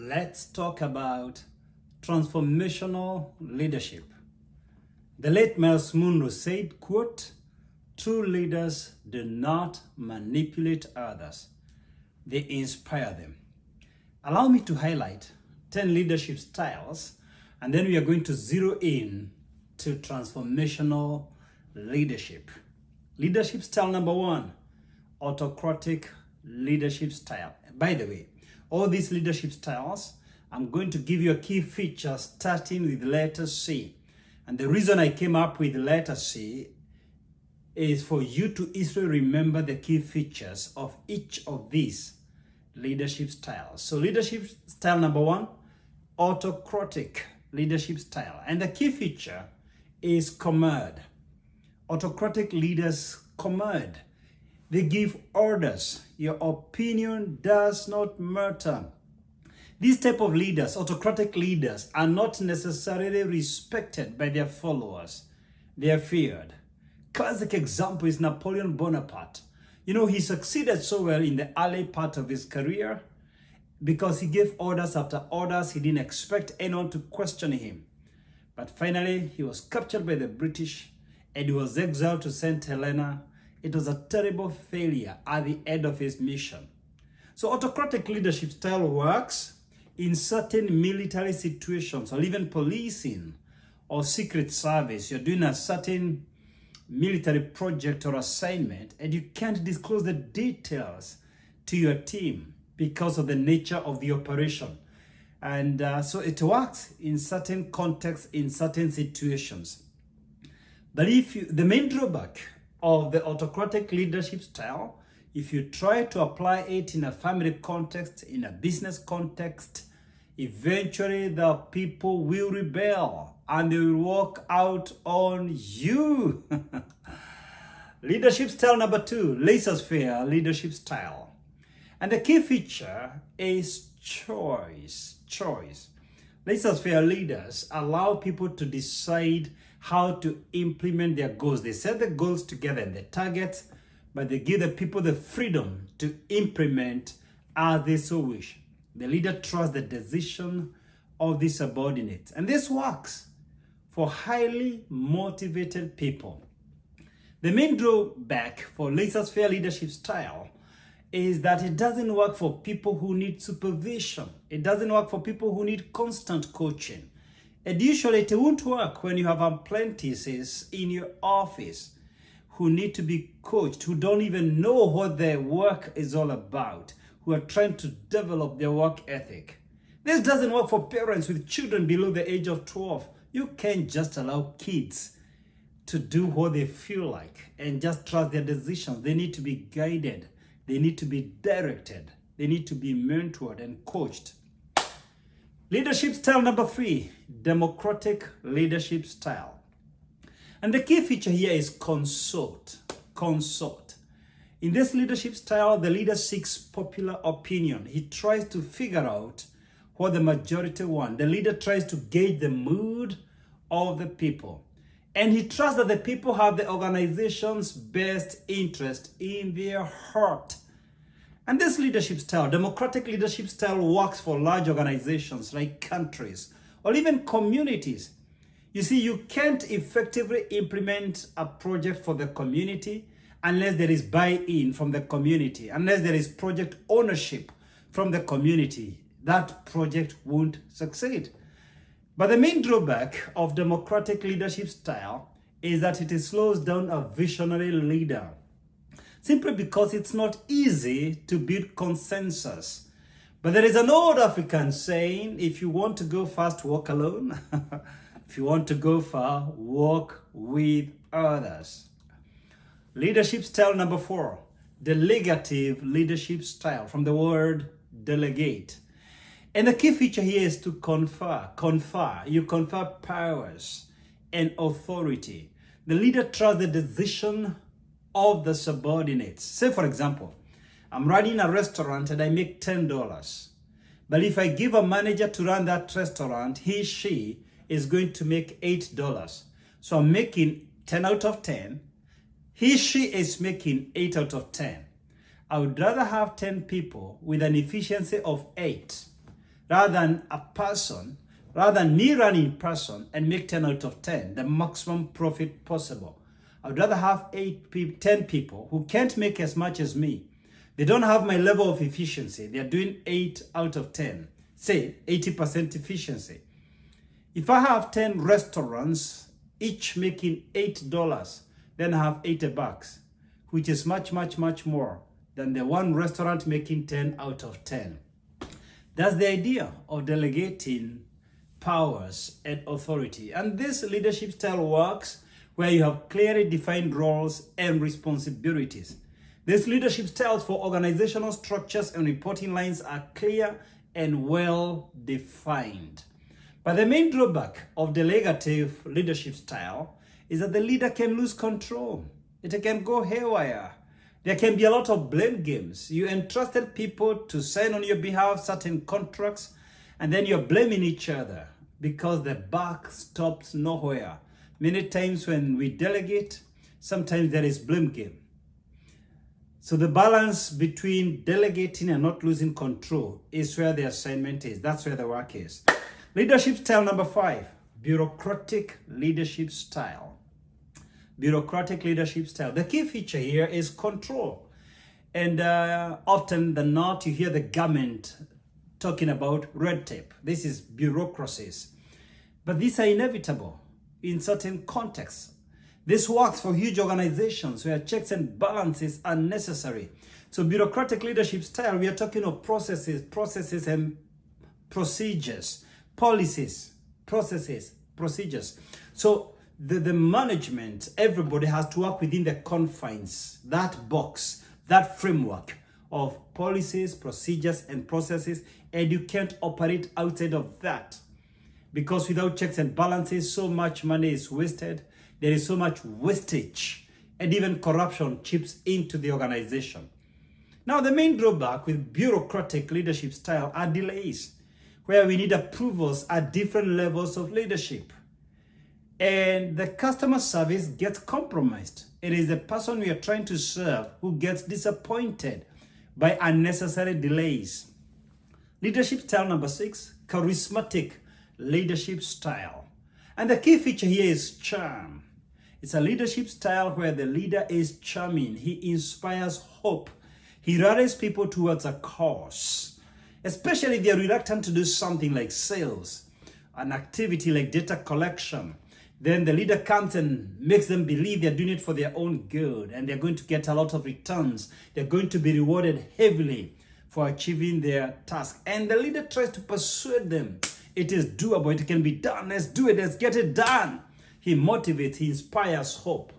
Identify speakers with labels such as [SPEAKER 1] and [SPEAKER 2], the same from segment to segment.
[SPEAKER 1] let's talk about transformational leadership. The late Miles Munro said, quote, "True leaders do not manipulate others. They inspire them." Allow me to highlight 10 leadership styles, and then we are going to zero in to transformational leadership. Leadership style number 1, autocratic leadership style. By the way, all these leadership styles, I'm going to give you a key feature starting with letter C. And the reason I came up with letter C is for you to easily remember the key features of each of these leadership styles. So leadership style number 1, autocratic leadership style. And the key feature is command. Autocratic leaders command. They give orders. Your opinion does not matter. These type of leaders, autocratic leaders, are not necessarily respected by their followers. They are feared. Classic example is Napoleon Bonaparte. You know, he succeeded so well in the early part of his career because he gave orders after orders. He didn't expect anyone to question him. But finally, he was captured by the British and he was exiled to St. Helena. It was a terrible failure at the end of his mission. So autocratic leadership style works in certain military situations or even policing or secret service. You're doing a certain military project or assignment and you can't disclose the details to your team because of the nature of the operation. And so it works in certain contexts, in certain situations. But the main drawback of the autocratic leadership style, if you try to apply it in a family context, in a business context, eventually the people will rebel and they will walk out on you. Leadership style number 2, laissez-faire leadership style. And the key feature is choice. Laissez-faire leaders allow people to decide how to implement their goals. They set the goals together and the targets, but they give the people the freedom to implement as they so wish. The leader trusts the decision of the subordinates. And this works for highly motivated people. The main drawback for laissez-faire leadership style is that it doesn't work for people who need supervision. It doesn't work for people who need constant coaching. And usually it won't work when you have apprentices in your office who need to be coached, who don't even know what their work is all about, who are trying to develop their work ethic. This doesn't work for parents with children below the age of 12. You can't just allow kids to do what they feel like and just trust their decisions. They need to be guided. They need to be directed. They need to be mentored and coached. Leadership style number 3, democratic leadership style. And the key feature here is consult. In this leadership style, the leader seeks popular opinion. He tries to figure out what the majority want. The leader tries to gauge the mood of the people. And he trusts that the people have the organization's best interest in their heart. And this leadership style, democratic leadership style, works for large organizations like countries or even communities. You see, you can't effectively implement a project for the community unless there is buy-in from the community, unless there is project ownership from the community. That project won't succeed. But the main drawback of democratic leadership style is that it slows down a visionary leader, simply because it's not easy to build consensus. But there is an old African saying, if you want to go fast, walk alone. If you want to go far, walk with others. Leadership style number 4, delegative leadership style, from the word delegate. And the key feature here is to confer. You confer powers and authority. The leader trusts the decision of the subordinates. Say, for example, I'm running a restaurant and I make $10. But if I give a manager to run that restaurant, she is going to make $8. So I'm making 10 out of 10. She is making 8 out of 10. I would rather have 10 people with an efficiency of 8 rather than a person, rather than me running person and make 10 out of 10, the maximum profit possible. I would rather have 10 people who can't make as much as me. They don't have my level of efficiency. They're doing 8 out of 10, say 80% efficiency. If I have 10 restaurants, each making $8, then I have $80, which is much, much, much more than the one restaurant making 10 out of 10. That's the idea of delegating powers and authority. And this leadership style works where you have clearly defined roles and responsibilities. These leadership styles for organizational structures and reporting lines are clear and well defined. But the main drawback of delegative leadership style is that the leader can lose control. It can go haywire. There can be a lot of blame games. You entrusted people to sign on your behalf certain contracts, and then you're blaming each other because the buck stops nowhere. Many times when we delegate, sometimes there is blame game. So the balance between delegating and not losing control is where the assignment is. That's where the work is. Leadership style number 5, bureaucratic leadership style. Bureaucratic leadership style. The key feature here is control. And often than not, you hear the government talking about red tape. This is bureaucracies. But these are inevitable in certain contexts. This works for huge organizations where checks and balances are necessary. So bureaucratic leadership style, we are talking of processes and procedures, policies, processes, procedures. So the management, everybody has to work within the confines, that box, that framework of policies, procedures, and processes, and you can't operate outside of that. Because without checks and balances, so much money is wasted. There is so much wastage, and even corruption chips into the organization. Now, the main drawback with bureaucratic leadership style are delays, where we need approvals at different levels of leadership. And the customer service gets compromised. It is the person we are trying to serve who gets disappointed by unnecessary delays. Leadership style number 6, charismatic leadership style. And the key feature here is charm. It's a leadership style where the leader is charming. He inspires hope. He rallies people towards a cause, especially if they're reluctant to do something like sales, an activity like data collection. Then the leader comes and makes them believe they're doing it for their own good and they're going to get a lot of returns. They're going to be rewarded heavily for achieving their task. And the leader tries to persuade them. It is doable. It can be done. Let's do it. Let's get it done. He motivates. He inspires hope.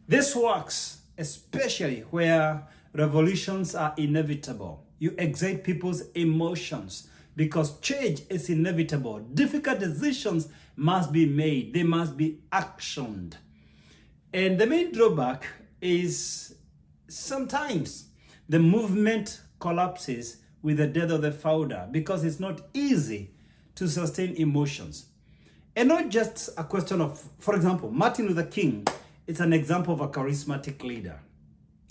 [SPEAKER 1] This works especially where revolutions are inevitable. You excite people's emotions because change is inevitable. Difficult decisions must be made. They must be actioned. And the main drawback is sometimes the movement collapses with the death of the founder because it's not easy to sustain emotions. And not just a question of, for example, Martin Luther King is an example of a charismatic leader.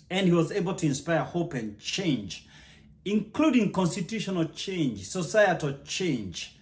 [SPEAKER 1] And he was able to inspire hope and change, including constitutional change, societal change.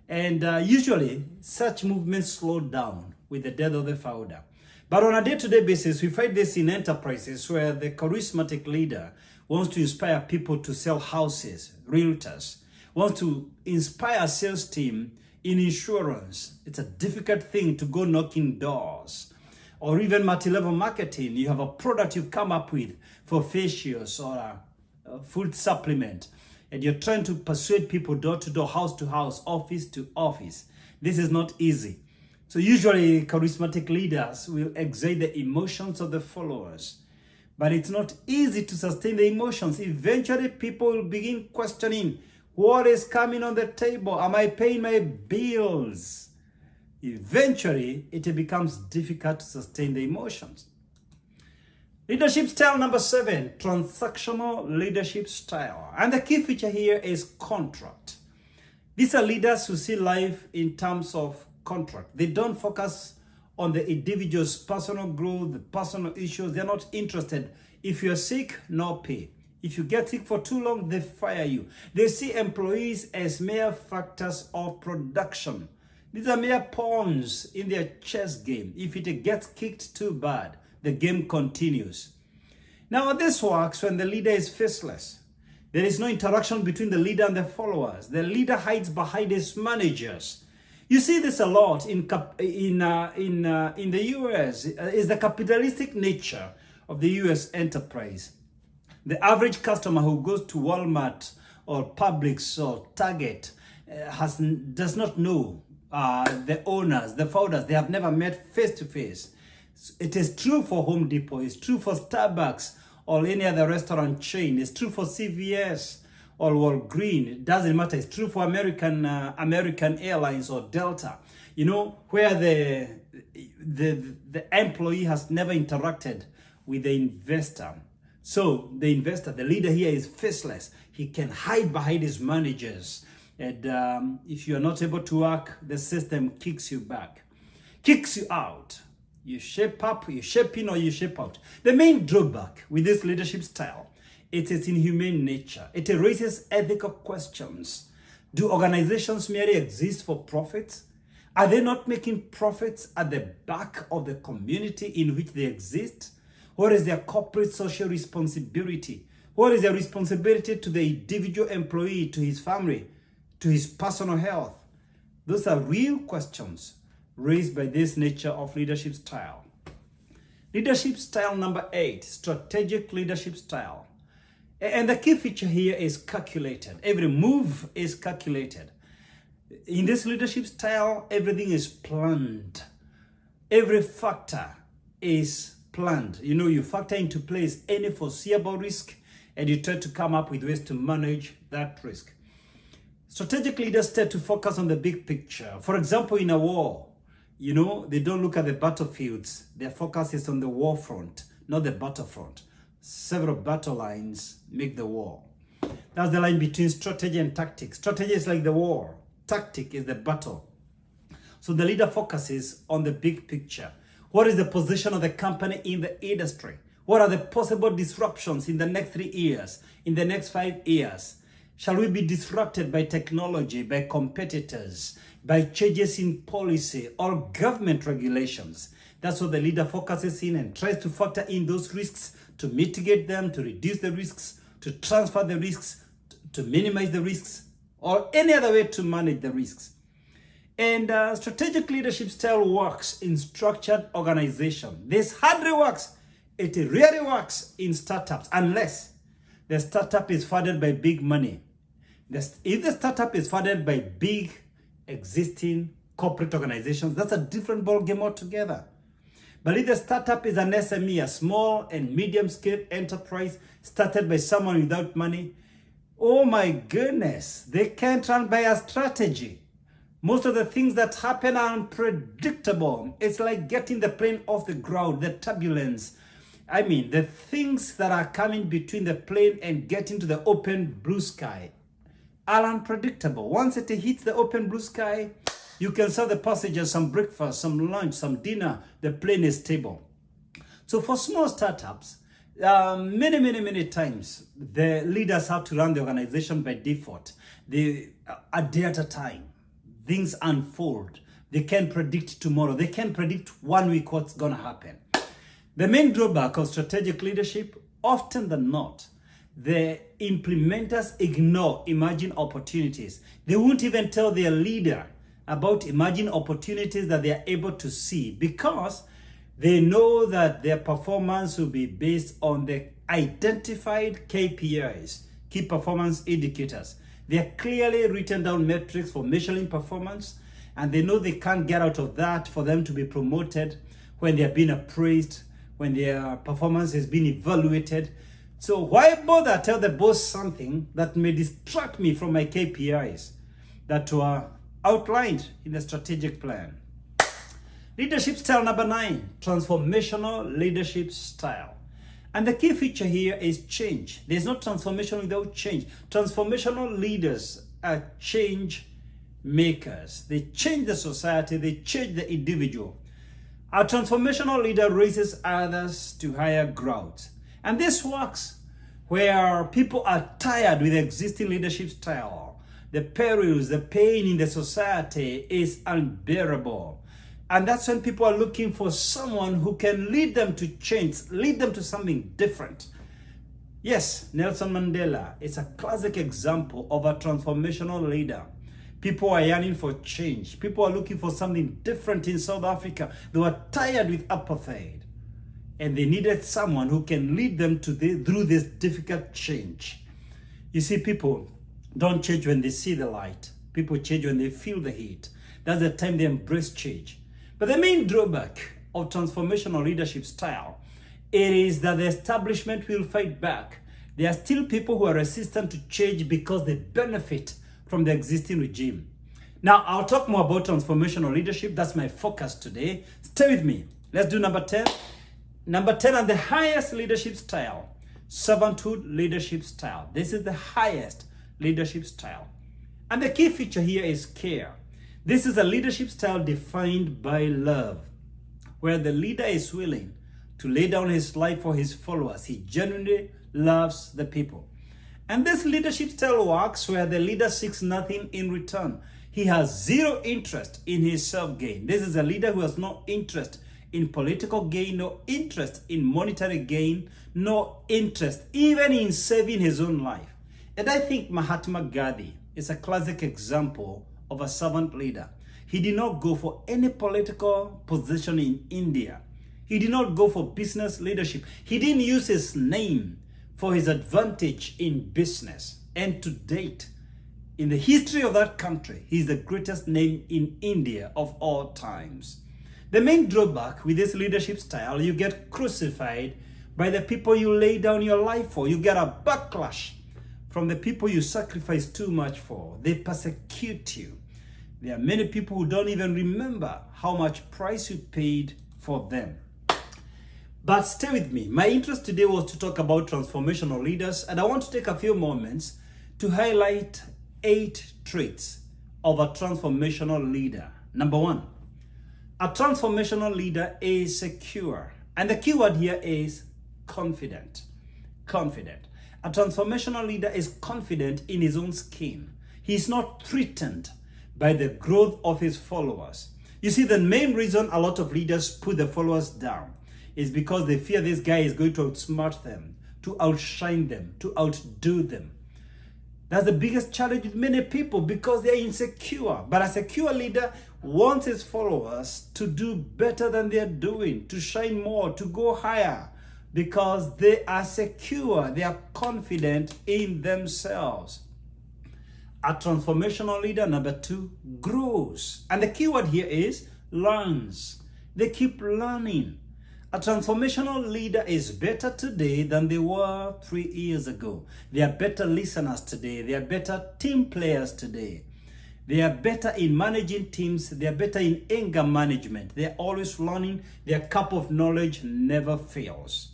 [SPEAKER 1] And usually, such movements slow down with the death of the founder. But on a day-to-day basis, we find this in enterprises where the charismatic leader wants to inspire people to sell houses, realtors, wants to inspire a sales team in insurance. It's a difficult thing to go knocking doors. Or even multi-level marketing. You have a product you've come up with for facials or a food supplement, and you're trying to persuade people door to door, house to house, office to office. This is not easy. So usually charismatic leaders will excite the emotions of the followers. But it's not easy to sustain the emotions. Eventually people will begin questioning, what is coming on the table? Am I paying my bills? Eventually, it becomes difficult to sustain the emotions. Leadership style number 7, transactional leadership style. And the key feature here is contract. These are leaders who see life in terms of contract. They don't focus on the individual's personal growth, the personal issues. They're not interested. If you're sick, no pay. If you get sick for too long, they fire you. They see employees as mere factors of production. These are mere pawns in their chess game. If it gets kicked too bad, the game continues. Now, this works when the leader is faceless. There is no interaction between the leader and the followers. The leader hides behind his managers. You see this a lot in the US. Is the capitalistic nature of the US enterprise. The average customer who goes to Walmart or Publix or Target does not know the owners, the founders. They have never met face to face. It is true for Home Depot. It's true for Starbucks or any other restaurant chain. It's true for CVS or Walgreens. It doesn't matter. It's true for American Airlines or Delta. You know, where the employee has never interacted with the investor. So the investor, the leader here, is faceless. He can hide behind his managers. And if you are not able to work, the system kicks you back, kicks you out. You shape up, you shape in, or you shape out. The main drawback with this leadership style, it is inhumane nature. It raises ethical questions. Do organizations merely exist for profits? Are they not making profits at the back of the community in which they exist? What is their corporate social responsibility? What is their responsibility to the individual employee, to his family, to his personal health? Those are real questions raised by this nature of leadership style. Leadership style number 8, strategic leadership style. And the key feature here is calculated. Every move is calculated. In this leadership style, everything is planned. Every factor is planned. You know, you factor into place any foreseeable risk and you try to come up with ways to manage that risk. Strategic leaders tend to focus on the big picture. For example, in a war, you know, they don't look at the battlefields. Their focus is on the war front, not the battlefront. Several battle lines make the war. That's the line between strategy and tactics. Strategy is like the war. Tactic is the battle. So the leader focuses on the big picture. What is the position of the company in the industry? What are the possible disruptions in the next 3 years, in the next 5 years? Shall we be disrupted by technology, by competitors, by changes in policy or government regulations? That's what the leader focuses in and tries to factor in those risks, to mitigate them, to reduce the risks, to transfer the risks, to minimize the risks, or any other way to manage the risks. And strategic leadership style works in structured organization. This hardly works. It really works in startups unless the startup is funded by big money. If the startup is funded by big existing corporate organizations, that's a different ballgame altogether. But if the startup is an SME, a small and medium-scale enterprise started by someone without money, oh my goodness, they can't run by a strategy. Most of the things that happen are unpredictable. It's like getting the plane off the ground, the turbulence. I mean, the things that are coming between the plane and getting to the open blue sky are unpredictable. Once it hits the open blue sky, you can serve the passengers some breakfast, some lunch, some dinner. The plane is stable. So for small startups, many times, the leaders have to run the organization by default. A day at a time. Things unfold. They can't predict tomorrow. They can't predict 1 week what's going to happen. The main drawback of strategic leadership, often than not, the implementers ignore emerging opportunities. They won't even tell their leader about emerging opportunities that they are able to see because they know that their performance will be based on the identified KPIs, key performance indicators. They are clearly written down metrics for measuring performance, and they know they can't get out of that for them to be promoted when they are being appraised, when their performance is being evaluated. So why bother tell the boss something that may distract me from my KPIs that were outlined in the strategic plan? Leadership style number 9, transformational leadership style. And the key feature here is change. There's no transformation without change. Transformational leaders are change makers. They change the society, they change the individual. A transformational leader raises others to higher ground. And this works where people are tired with existing leadership style. The perils, the pain in the society is unbearable. And that's when people are looking for someone who can lead them to change, lead them to something different. Yes, Nelson Mandela is a classic example of a transformational leader. People are yearning for change. People are looking for something different in South Africa. They were tired with apartheid, and they needed someone who can lead them through this difficult change. You see, people don't change when they see the light. People change when they feel the heat. That's the time they embrace change. But the main drawback of transformational leadership style, it is that the establishment will fight back. There are still people who are resistant to change because they benefit from the existing regime. Now, I'll talk more about transformational leadership. That's my focus today. Stay with me. Let's do number 10. Number 10, and the highest leadership style, servanthood leadership style. This is the highest leadership style. And the key feature here is care. This is a leadership style defined by love, where the leader is willing to lay down his life for his followers. He genuinely loves the people. And this leadership style works where the leader seeks nothing in return. He has zero interest in his self-gain. This is a leader who has no interest in political gain, no interest in monetary gain, no interest even in saving his own life. And I think Mahatma Gandhi is a classic example of a servant leader. He did not go for any political position in India. He did not go for business leadership. He didn't use his name for his advantage in business. And to date, in the history of that country, he's the greatest name in India of all times. The main drawback with this leadership style, you get crucified by the people you lay down your life for. You get a backlash from the people you sacrifice too much for. They persecute you. There are many people who don't even remember how much price you paid for them. But stay with me. My interest today was to talk about transformational leaders, and I want to take a few moments to highlight 8 traits of a transformational leader. Number 1, a transformational leader is secure. And the key word here is confident. Confident. A transformational leader is confident in his own skin. He is not threatened by the growth of his followers. You see, the main reason a lot of leaders put the followers down is because they fear this guy is going to outsmart them, to outshine them, to outdo them. That's the biggest challenge with many people, because they're insecure. But a secure leader wants his followers to do better than they're doing, to shine more, to go higher, because they are secure, they are confident in themselves. A transformational leader, number 2, grows. And the key word here is learns. They keep learning. A transformational leader is better today than they were 3 years ago. They are better listeners today. They are better team players today. They are better in managing teams. They are better in anger management. They are always learning. Their cup of knowledge never fails.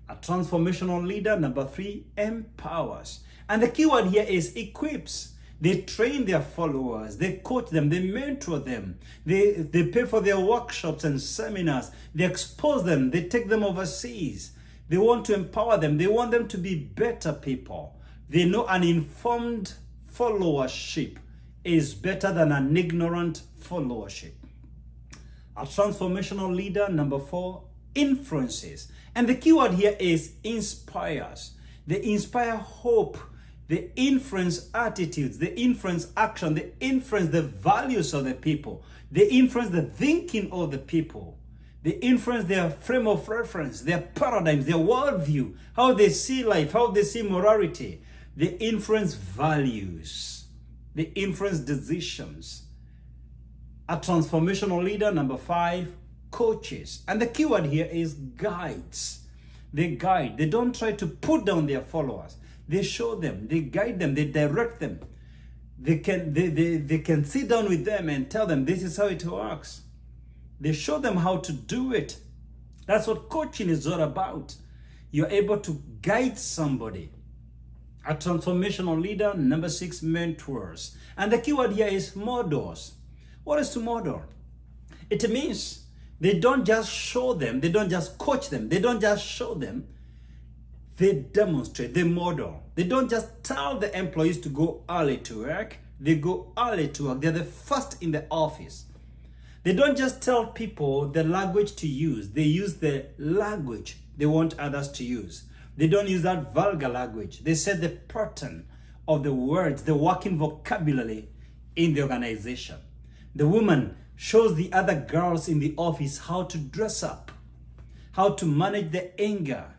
[SPEAKER 1] A transformational leader, number 3, empowers. And the key word here is equips. They train their followers, they coach them, they mentor them, they pay for their workshops and seminars, they expose them, they take them overseas. They want to empower them, they want them to be better people. They know an informed followership is better than an ignorant followership. A transformational leader, number 4, influences. And the key word here is inspires. They inspire hope. They influence attitudes, they influence action, they influence the values of the people, they influence the thinking of the people, they influence their frame of reference, their paradigms, their worldview, how they see life, how they see morality. They influence values, they influence decisions. A transformational leader, number 5, coaches. And the keyword here is guides. They guide, they don't try to put down their followers. They show them, they guide them, they direct them. They can sit down with them and tell them this is how it works. They show them how to do it. That's what coaching is all about. You're able to guide somebody. A transformational leader, number 6, mentors. And the keyword here is models. What is to model? It means they don't just show them, they don't just coach them, they don't just show them They demonstrate, they model. They don't just tell the employees to go early to work. They go early to work. They're the first in the office. They don't just tell people the language to use. They use the language they want others to use. They don't use that vulgar language. They set the pattern of the words, the working vocabulary in the organization. The woman shows the other girls in the office how to dress up, how to manage the anger.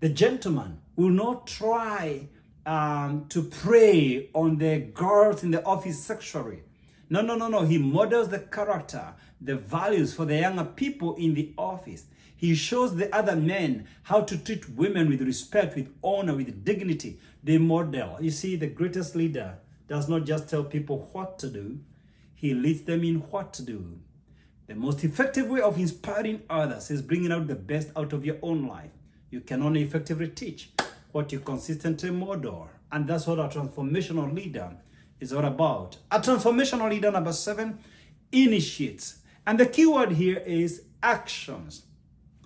[SPEAKER 1] The gentleman will not try to prey on the girls in the office sexually. No. He models the character, the values for the younger people in the office. He shows the other men how to treat women with respect, with honor, with dignity. They model. You see, the greatest leader does not just tell people what to do. He leads them in what to do. The most effective way of inspiring others is bringing out the best out of your own life. You can only effectively teach what you consistently model. And that's what a transformational leader is all about. A transformational leader, number 7, initiates. And the key word here is actions.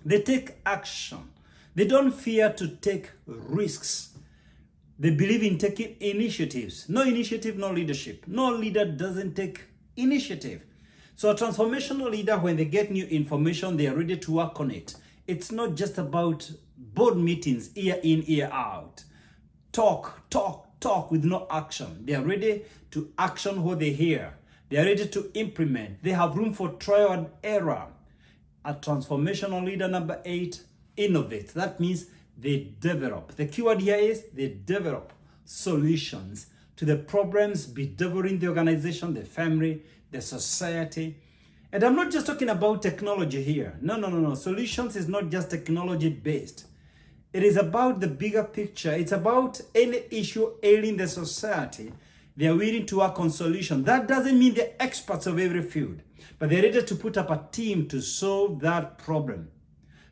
[SPEAKER 1] They take action. They don't fear to take risks. They believe in taking initiatives. No initiative, no leadership. No leader doesn't take initiative. So a transformational leader, when they get new information, they are ready to work on it. It's not just about board meetings, ear in, ear out. Talk with no action. They are ready to action what they hear. They are ready to implement. They have room for trial and error. A transformational leader, number 8, innovates. That means they develop. The keyword here is they develop solutions to the problems bedeviling the organization, the family, the society. And I'm not just talking about technology here. No. Solutions is not just technology based. It is about the bigger picture. It's about any issue ailing the society. They are willing to work on solutions. That doesn't mean they're experts of every field, but they're ready to put up a team to solve that problem.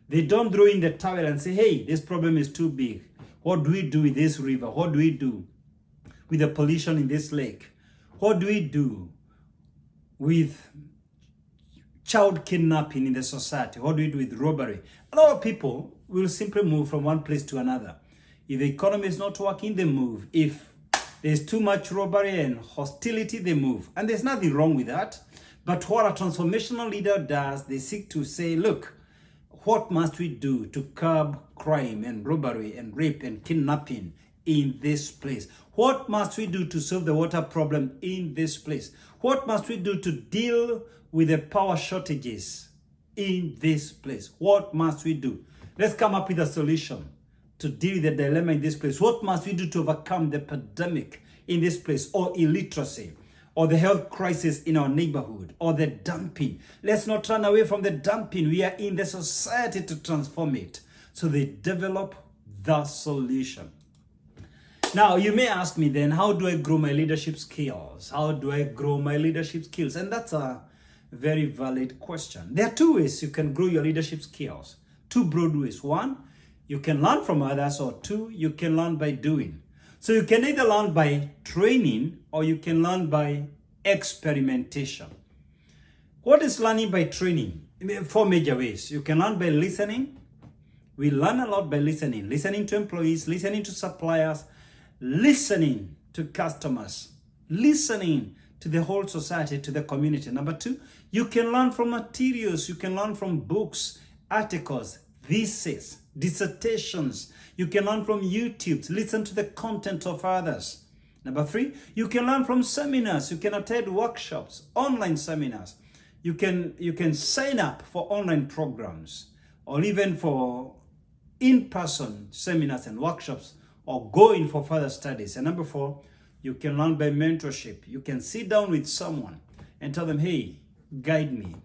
[SPEAKER 1] They don't throw in the towel and say, hey, this problem is too big. What do we do with this river? What do we do with the pollution in this lake? What do we do with child kidnapping in the society? What do we do with robbery? A lot of people will simply move from one place to another. If the economy is not working, they move. If there's too much robbery and hostility, they move. And there's nothing wrong with that. But what a transformational leader does, they seek to say, look, what must we do to curb crime and robbery and rape and kidnapping in this place? What must we do to solve the water problem in this place? What must we do to deal with the power shortages in this place? What must we do? Let's come up with a solution to deal with the dilemma in this place. What must we do to overcome the pandemic in this place, or illiteracy, or the health crisis in our neighborhood, or the dumping? Let's not run away from the dumping. We are in the society to transform it. So they develop the solution. Now, you may ask me then, how do I grow my leadership skills? How do I grow my leadership skills? And that's a very valid question. There are 2 ways you can grow your leadership skills. 2 broad ways. 1, you can learn from others, or 2, you can learn by doing. So you can either learn by training or you can learn by experimentation. What is learning by training? 4 major ways. You can learn by listening. We learn a lot by listening. Listening to employees, listening to suppliers, listening to customers, listening to the whole society, to the community. Number 2, you can learn from materials. You can learn from books, articles, theses, dissertations. You can learn from YouTube. Listen to the content of others. Number 3, you can learn from seminars. You can attend workshops, online seminars. You can sign up for online programs, or even for in-person seminars and workshops, or go in for further studies. And number 4, you can learn by mentorship. You can sit down with someone and tell them, hey, guide me,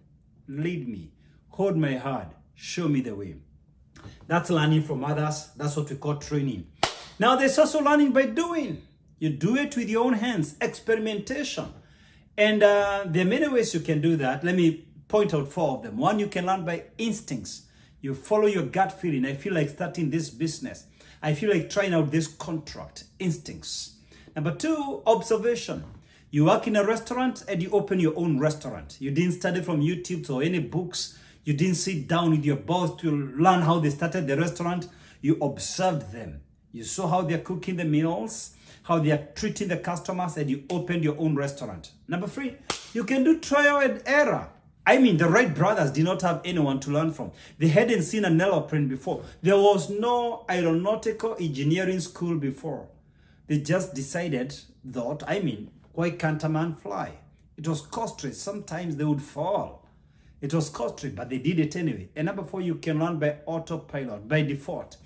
[SPEAKER 1] lead me, hold my hand, show me the way. That's learning from others. That's what we call training. Now, there's also learning by doing. You do it with your own hands, experimentation. And there are many ways you can do that. Let me point out 4 of them. 1, you can learn by instincts. You follow your gut feeling. I feel like starting this business. I feel like trying out this contract. Instincts. Number 2, observation. You work in a restaurant and you open your own restaurant. You didn't study from YouTube or any books. You didn't sit down with your boss to learn how they started the restaurant. You observed them. You saw how they're cooking the meals, how they are treating the customers, and you opened your own restaurant. Number 3, you can do trial and error. I mean, the Wright brothers did not have anyone to learn from. They hadn't seen an aeroplane before. There was no aeronautical engineering school before. They just decided that, why can't a man fly? It was costly. Sometimes they would fall. It was costly, but they did it anyway. And number 4, you can learn by autopilot, by default.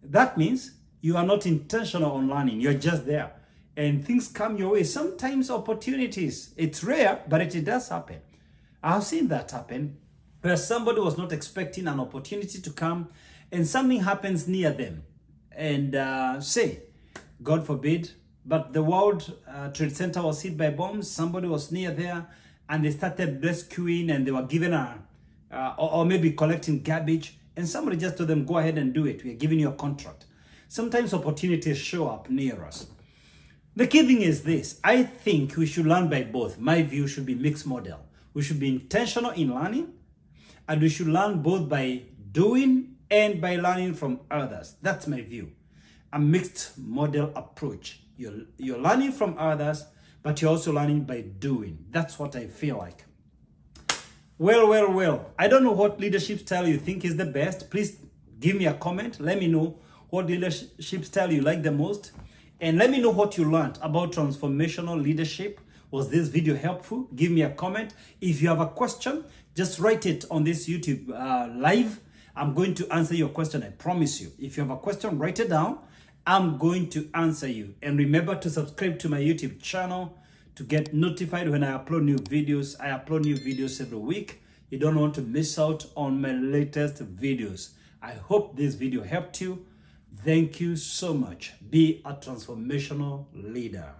[SPEAKER 1] That means you are not intentional on learning. You're just there. And things come your way. Sometimes opportunities. It's rare, but it does happen. I've seen that happen where somebody was not expecting an opportunity to come and something happens near them. And say, God forbid, but the World Trade Center was hit by bombs. Somebody was near there and they started rescuing and they were given or maybe collecting garbage. And somebody just told them, go ahead and do it. We are giving you a contract. Sometimes opportunities show up near us. The key thing is this. I think we should learn by both. My view should be mixed model. We should be intentional in learning, and we should learn both by doing and by learning from others. That's my view. A mixed model approach. You're learning from others, but you're also learning by doing. That's what I feel like. Well. I don't know what leadership style you think is the best. Please give me a comment. Let me know what leadership style you like the most. And let me know what you learned about transformational leadership. Was this video helpful? Give me a comment. If you have a question, just write it on this YouTube live. I'm going to answer your question, I promise you. If you have a question, write it down. I'm going to answer you. And remember to subscribe to my YouTube channel to get notified when I upload new videos. I upload new videos every week. You don't want to miss out on my latest videos. I hope this video helped you. Thank you so much. Be a transformational leader.